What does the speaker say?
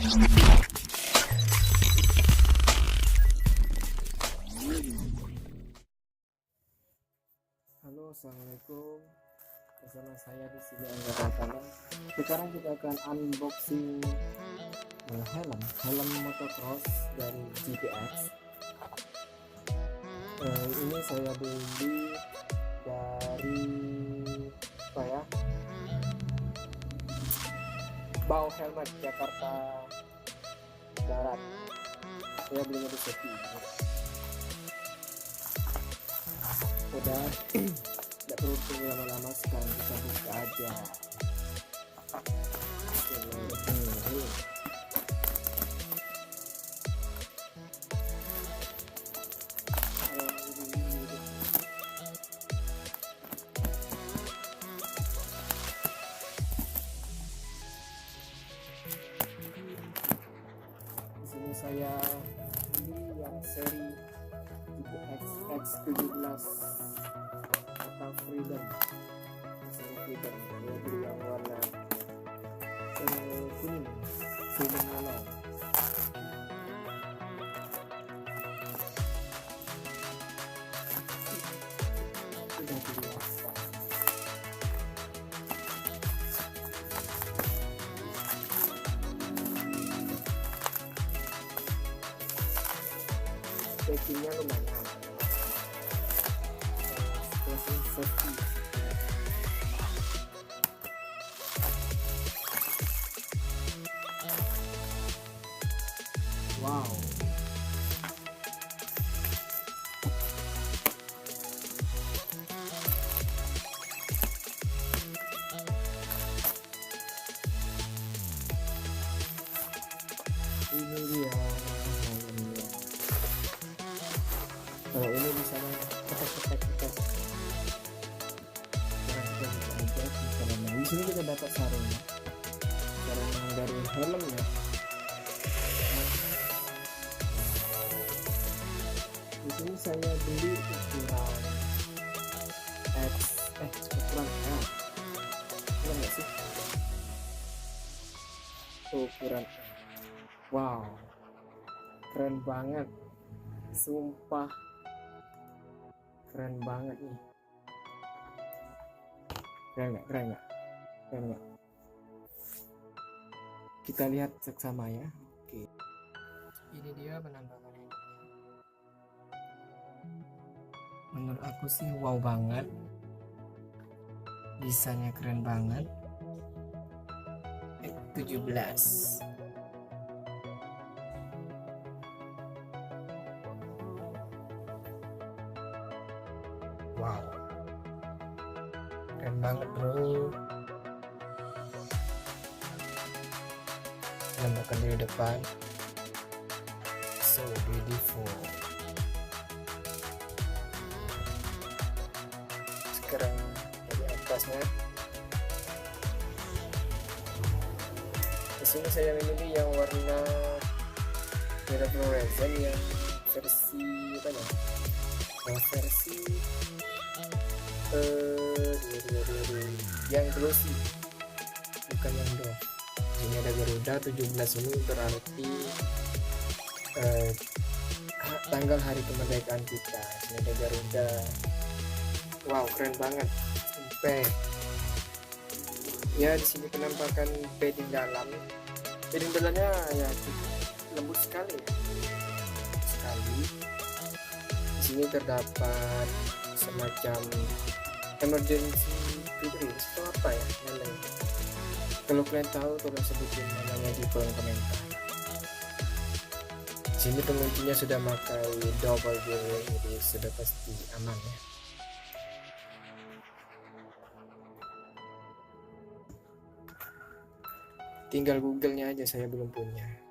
Halo, assalamualaikum. Bersama saya di sini Helm. Sekarang kita akan unboxing helm motocross dari GPX. Ini saya beli dari Bau Helmet Jakarta Barat. Saya belinya di Shopee. Udah tidak perlu tunggu lama-lama, sekarang kita buka aja. Di sini saya beli yang seri seriX17 atau freedom, saya beli yang warna kuning, freedom lokal. Sudah biasa. Packingnya lumayan. Safety. Wow. Ini dia helmnya. Kalau ini bisa ketek. Di sini kita dapat sarung dari helmnya. Di sini saya beli ukuran ukuran L. Enggak sih? Ukuran L. Wow, keren banget, sumpah keren banget nih. Keren nggak? Kita lihat seksama ya. Oke, ini dia penampakannya. Menurut aku sih wow banget, desainnya keren banget. 17. Wow, keren banget bro. Penampakan dari depan, so beautiful. Sekarang dari atasnya. Di sini saya memilih yang warna merah fluoresan yang versi versi yang glossy, bukan yang doff. Ini ada Garuda 17, ini berarti tanggal hari kemerdekaan kita. Ini ada Garuda. Wow, keren banget. Sampai ya, di sini penampakan padding dalamnya ya lembut sekali ya. Di sini terdapat semacam emergency fitur atau apa ya namanya. Kalau kalian tahu, tolong sebutin namanya di kolom komentar. Di sini penguncinya sudah pakai double bearing, jadi sudah pasti aman ya. Tinggal Google-nya aja, saya belum punya.